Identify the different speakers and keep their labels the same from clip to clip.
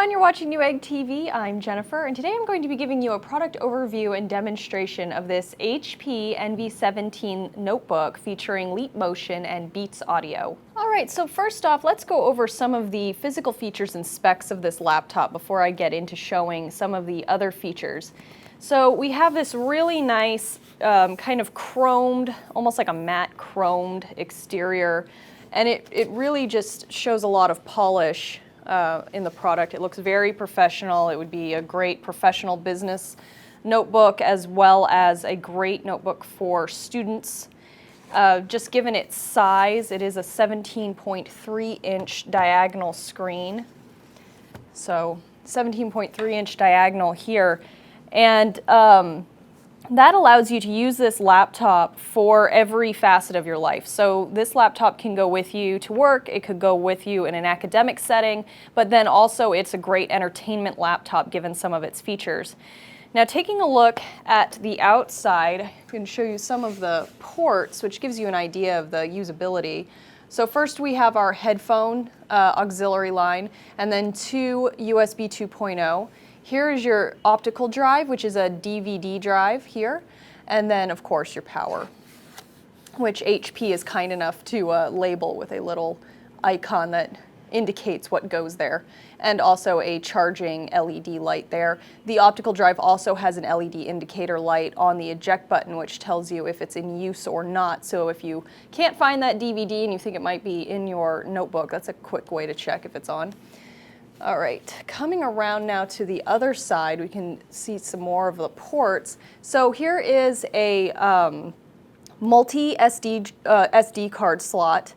Speaker 1: everyone, you're watching Newegg TV. I'm Jennifer, and today I'm going to be giving you a product overview and demonstration of this HP NV17 notebook featuring Leap Motion and Beats Audio. Alright, so first off, let's go over some of the physical features and specs of this laptop before I get into showing some of the other features. So we have this really nice kind of chromed, almost like a matte chromed exterior, and it really just shows a lot of polish in the product. It looks very professional. It would be a great professional business notebook as well as a great notebook for students. Just given its size, it is a 17.3-inch diagonal screen. So 17.3-inch diagonal here. And that allows you to use this laptop for every facet of your life. So this laptop can go with you to work, it could go with you in an academic setting, but then also it's a great entertainment laptop given some of its features. Now taking a look at the outside, I can show you some of the ports, which gives you an idea of the usability. So first we have our headphone auxiliary line, and then two USB 2.0. Here is your optical drive, which is a DVD drive here, and then of course your power, which HP is kind enough to label with a little icon that indicates what goes there, and also a charging LED light there. The optical drive also has an LED indicator light on the eject button, which tells you if it's in use or not. So if you can't find that DVD and you think it might be in your notebook, that's a quick way to check if it's on. All right, coming around now to the other side, we can see some more of the ports. So here is a multi-SD card slot,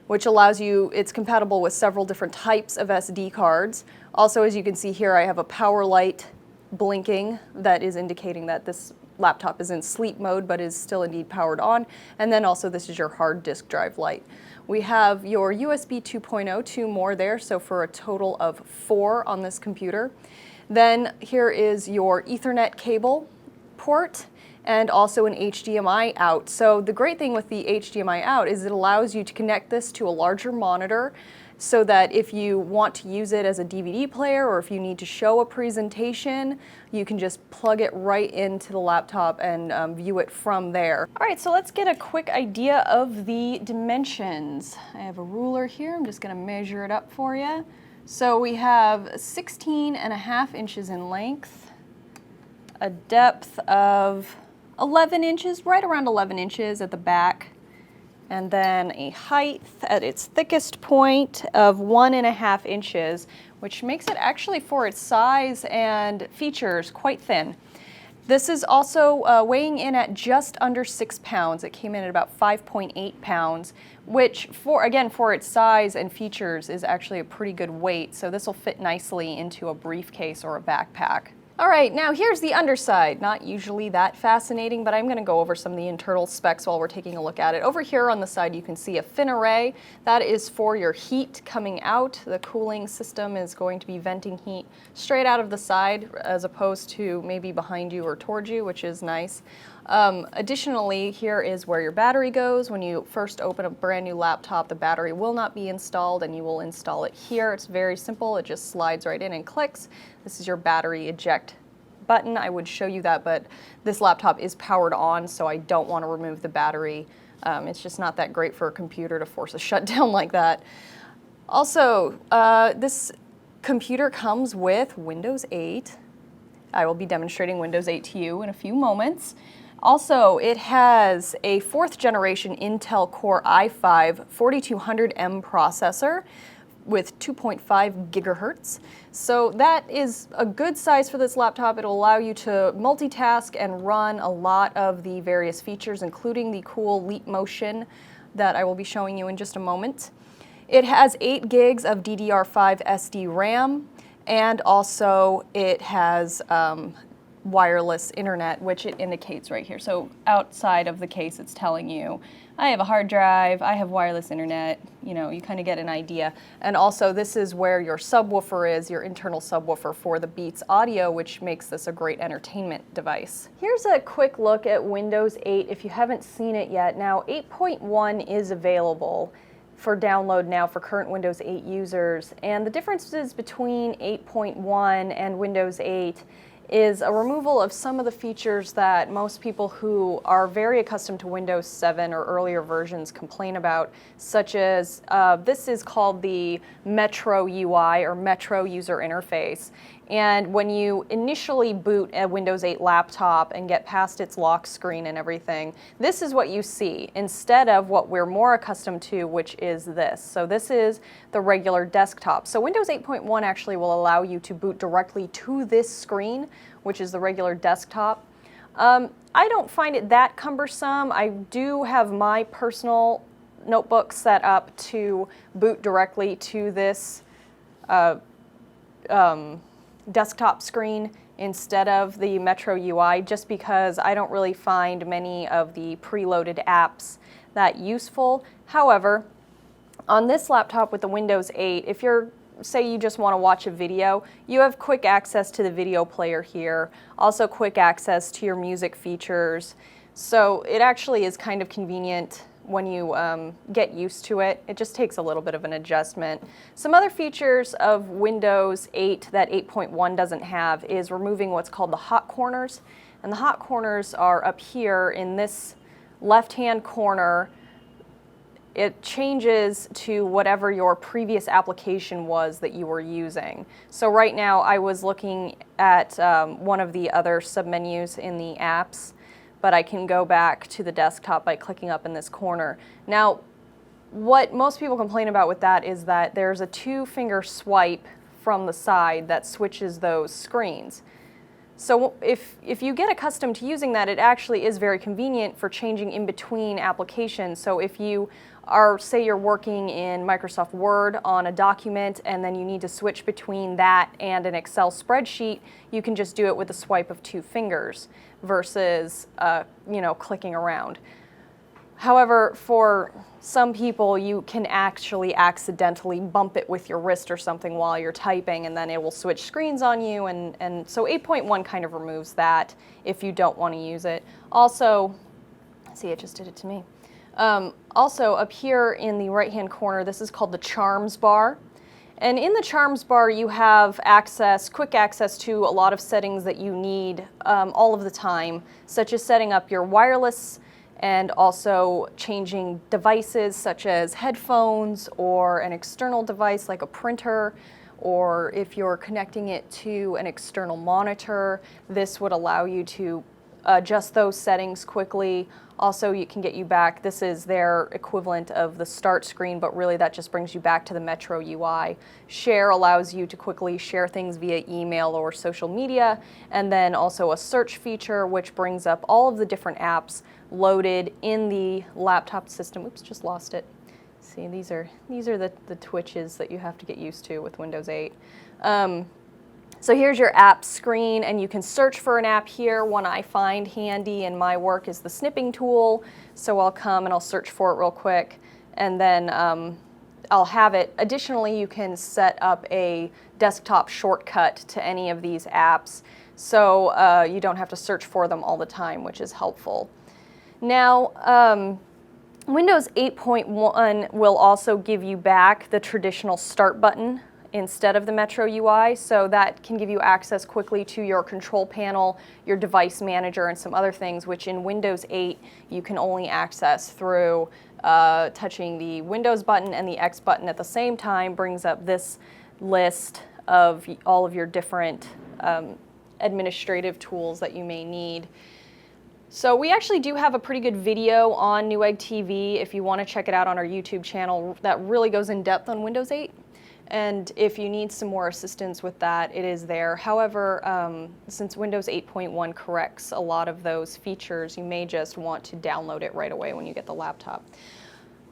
Speaker 1: which allows you, it's compatible with several different types of SD cards. Also, as you can see here, I have a power light blinking that is indicating that this laptop is in sleep mode, but is still indeed powered on. And then also this is your hard disk drive light. We have your USB 2.0, two more there, so for a total of 4 on this computer. Then here is your Ethernet cable port and also an HDMI out. So the great thing with the HDMI out is it allows you to connect this to a larger monitor so that if you want to use it as a DVD player or if you need to show a presentation, you can just plug it right into the laptop and view it from there. All right, so let's get a quick idea of the dimensions. I have a ruler here. I'm just gonna measure it up for you. So we have 16.5 inches in length, a depth of 11 inches, right around 11 inches at the back, and then a height at its thickest point of 1.5 inches, which makes it actually for its size and features quite thin. This is also weighing in at just under 6 pounds. It came in at about 5.8 pounds, which again, for its size and features is actually a pretty good weight. So this will fit nicely into a briefcase or a backpack. All right, now here's the underside. Not usually that fascinating, but I'm gonna go over some of the internal specs while we're taking a look at it. Over here on the side, you can see a fin array. That is for your heat coming out. The cooling system is going to be venting heat straight out of the side as opposed to maybe behind you or towards you, which is nice. Additionally, here is where your battery goes. When you first open a brand new laptop, the battery will not be installed and you will install it here. It's very simple. It just slides right in and clicks. This is your battery eject button. I would show you that, but this laptop is powered on, so I don't want to remove the battery. It's just not that great for a computer to force a shutdown like that. Also, this computer comes with Windows 8. I will be demonstrating Windows 8 to you in a few moments. Also, it has a 4th generation Intel Core i5 4200M processor with 2.5 gigahertz. So that is a good size for this laptop. It'll allow you to multitask and run a lot of the various features, including the cool Leap Motion that I will be showing you in just a moment. It has 8 gigs of DDR5 SD RAM, and also it has wireless internet, which it indicates right here. So outside of the case, it's telling you, I have a hard drive, I have wireless internet, you know, you kind of get an idea. And also this is where your subwoofer is, your internal subwoofer for the Beats Audio, which makes this a great entertainment device. Here's a quick look at Windows 8 if you haven't seen it yet. Now 8.1 is available. for download now for current Windows 8 users. And the differences between 8.1 and Windows 8 is a removal of some of the features that most people who are very accustomed to Windows 7 or earlier versions complain about, such as this is called the Metro UI or Metro User Interface. And when you initially boot a Windows 8 laptop and get past its lock screen and everything, this is what you see instead of what we're more accustomed to, which is this. So this is the regular desktop. So Windows 8.1 actually will allow you to boot directly to this screen, which is the regular desktop. I don't find it that cumbersome. I do have my personal notebook set up to boot directly to this desktop screen instead of the Metro UI, just because I don't really find many of the preloaded apps that useful. However, on this laptop with the Windows 8, if you're, say you just want to watch a video, you have quick access to the video player here, also quick access to your music features. So it actually is kind of convenient when you get used to it. It just takes a little bit of an adjustment. Some other features of Windows 8 that 8.1 doesn't have is removing what's called the hot corners. And the hot corners are up here in this left-hand corner. It changes to whatever your previous application was that you were using. So right now I was looking at one of the other submenus in the apps, but I can go back to the desktop by clicking up in this corner. Now, what most people complain about with that is that there's a 2-finger swipe from the side that switches those screens. So if you get accustomed to using that, it actually is very convenient for changing in between applications. So if you are, say you're working in Microsoft Word on a document and then you need to switch between that and an Excel spreadsheet, you can just do it with a swipe of 2 fingers versus clicking around. However, for some people, you can actually accidentally bump it with your wrist or something while you're typing, and then it will switch screens on you, and so 8.1 kind of removes that if you don't want to use it. Also, see, it just did it to me. Also, up here in the right-hand corner, this is called the Charms bar. And in the Charms bar, you have access, quick access to a lot of settings that you need all of the time, such as setting up your wireless and also changing devices such as headphones or an external device like a printer, or if you're connecting it to an external monitor, this would allow you to adjust those settings quickly. Also, it can get you back, this is their equivalent of the start screen, but really that just brings you back to the Metro UI. Share allows you to quickly share things via email or social media, and then also a search feature which brings up all of the different apps loaded in the laptop system. Oops, just lost it. See, these are the twitches that you have to get used to with Windows 8. So here's your app screen, and you can search for an app here. One I find handy in my work is the snipping tool. So I'll come and I'll search for it real quick, and then I'll have it. Additionally, you can set up a desktop shortcut to any of these apps, so you don't have to search for them all the time, which is helpful. Now, Windows 8.1 will also give you back the traditional Start button instead of the Metro UI, so that can give you access quickly to your control panel, your device manager, and some other things, which in Windows 8 you can only access through touching the Windows button and the X button at the same time. Brings up this list of all of your different administrative tools that you may need. So we actually do have a pretty good video on Newegg TV if you want to check it out on our YouTube channel that really goes in depth on Windows 8. And if you need some more assistance with that, it is there. However, since Windows 8.1 corrects a lot of those features, you may just want to download it right away when you get the laptop.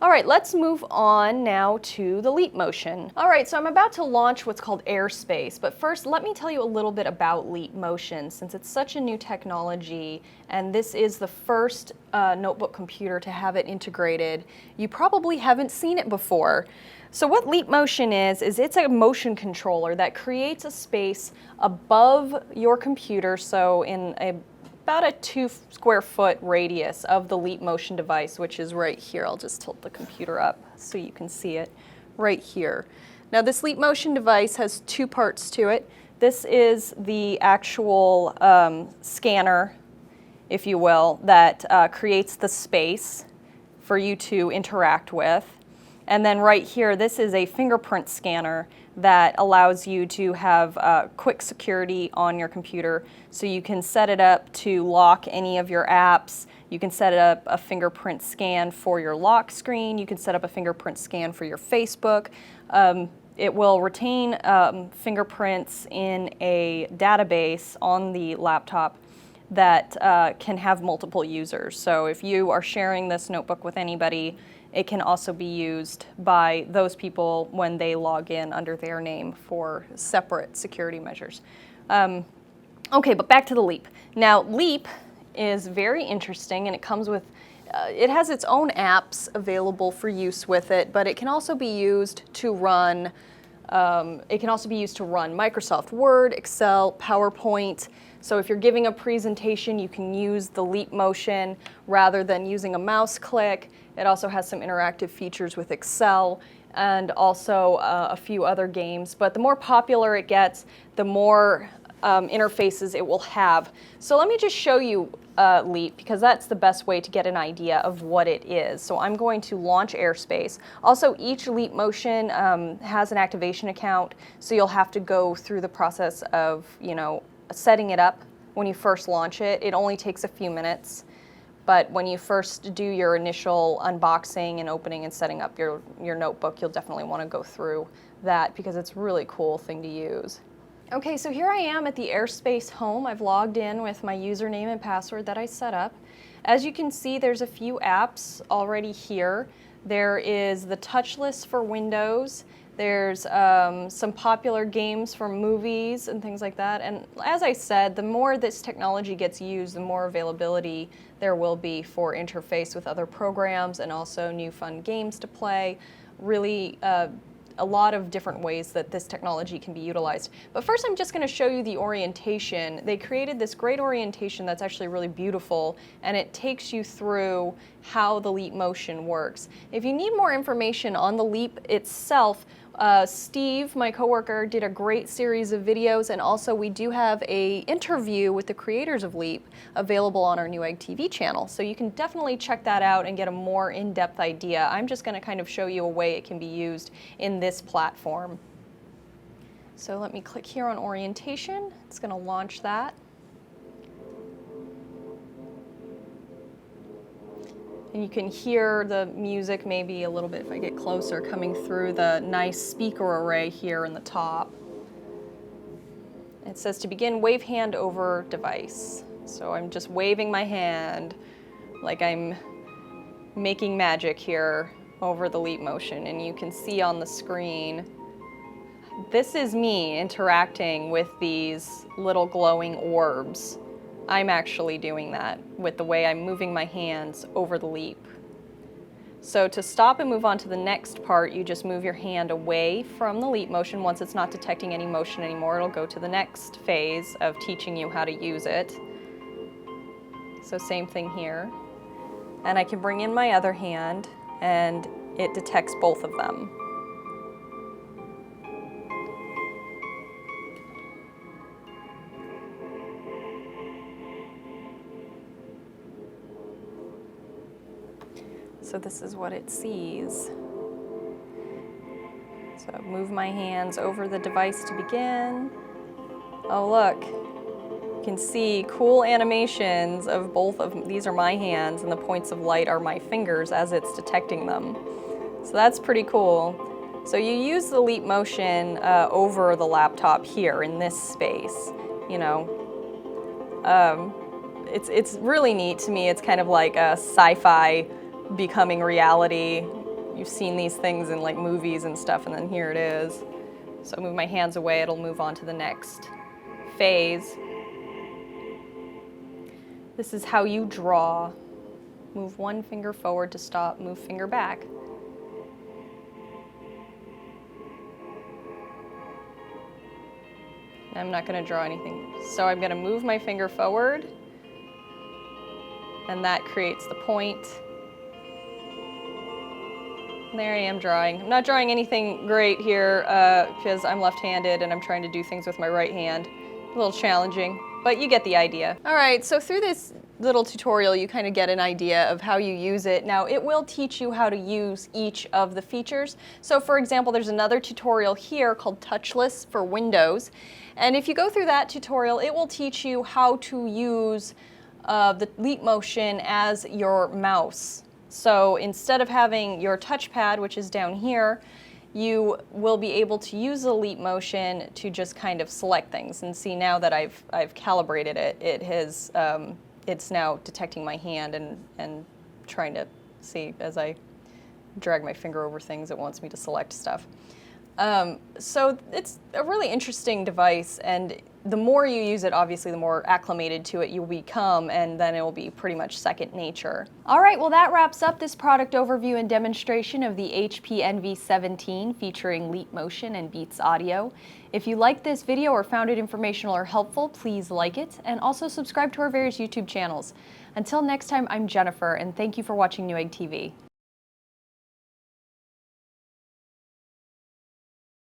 Speaker 1: All right, let's move on now to the Leap Motion. All right, so I'm about to launch what's called Airspace, but first let me tell you a little bit about Leap Motion, since it's such a new technology and this is the first notebook computer to have it integrated. You probably haven't seen it before. So what Leap Motion is it's a motion controller that creates a space above your computer, so in a about a 2 square foot radius of the Leap Motion device, which is right here. I'll just tilt the computer up so you can see it right here. Now this Leap Motion device has 2 parts to it. This is the actual scanner, if you will, that creates the space for you to interact with. And then right here, this is a fingerprint scanner that allows you to have quick security on your computer. So you can set it up to lock any of your apps. You can set up a fingerprint scan for your lock screen. You can set up a fingerprint scan for your Facebook. It will retain fingerprints in a database on the laptop that can have multiple users. So if you are sharing this notebook with anybody, it can also be used by those people when they log in under their name for separate security measures. Okay, but back to the Leap. Now, Leap is very interesting, and it comes with, it has its own apps available for use with it, but it can also be used to run, Microsoft Word, Excel, PowerPoint. So if you're giving a presentation, you can use the Leap Motion rather than using a mouse click. It also has some interactive features with Excel and also a few other games. But the more popular it gets, the more interfaces it will have. So let me just show you Leap, because that's the best way to get an idea of what it is. So I'm going to launch Airspace. Also, each Leap Motion has an activation account, so you'll have to go through the process of, setting it up when you first launch it. It only takes a few minutes, but when you first do your initial unboxing and opening and setting up your notebook, you'll definitely want to go through that because it's a really cool thing to use. Okay, so here I am at the Airspace home. I've logged in with my username and password that I set up. As you can see, there's a few apps already here. There is the touch list for Windows. There's some popular games from movies and things like that. And as I said, the more this technology gets used, the more availability there will be for interface with other programs and also new fun games to play. Really a lot of different ways that this technology can be utilized. But first I'm just going to show you the orientation. They created this great orientation that's actually really beautiful, and it takes you through how the Leap Motion works. If you need more information on the Leap itself, Steve, my coworker, did a great series of videos, and also we do have an interview with the creators of Leap available on our Newegg TV channel. So you can definitely check that out and get a more in-depth idea. I'm just going to kind of show you a way it can be used in this platform. So let me click here on orientation. It's going to launch that. And you can hear the music maybe a little bit if I get closer coming through the nice speaker array here in the top. It says to begin, wave hand over device. So I'm just waving my hand like I'm making magic here over the Leap Motion, and you can see on the screen, this is me interacting with these little glowing orbs. I'm actually doing that with the way I'm moving my hands over the Leap. So to stop and move on to the next part, you just move your hand away from the Leap Motion. Once it's not detecting any motion anymore, it'll go to the next phase of teaching you how to use it. So same thing here. And I can bring in my other hand, and it detects both of them. So this is what it sees. So move my hands over the device to begin. Oh look, you can see cool animations of both of these are my hands, and the points of light are my fingers as it's detecting them. So that's pretty cool. So you use the Leap Motion over the laptop here in this space, It's really neat to me. It's kind of like a sci-fi becoming reality. You've seen these things in like movies and stuff, and then here it is. So move my hands away, it'll move on to the next phase. This is how you draw. Move one finger forward to stop, move finger back. I'm not going to draw anything. So I'm going to move my finger forward, and that creates the point. There I am drawing. I'm not drawing anything great here because I'm left-handed and I'm trying to do things with my right hand. A little challenging, but you get the idea. All right, so through this little tutorial, you kind of get an idea of how you use it. Now, it will teach you how to use each of the features. So for example, there's another tutorial here called Touchless for Windows. And if you go through that tutorial, it will teach you how to use the leap motion as your mouse. So instead of having your touchpad, which is down here, you will be able to use the leap motion to just kind of select things. And see, now that I've calibrated it, it's now detecting my hand and trying to see as I drag my finger over things, it wants me to select stuff. So it's a really interesting device, and the more you use it, obviously, the more acclimated to it you'll become, and then it will be pretty much second nature. All right, well, that wraps up this product overview and demonstration of the HP NV17 featuring Leap Motion and Beats Audio. If you liked this video or found it informational or helpful, please like it, and also subscribe to our various YouTube channels. Until next time, I'm Jennifer, and thank you for watching Newegg TV.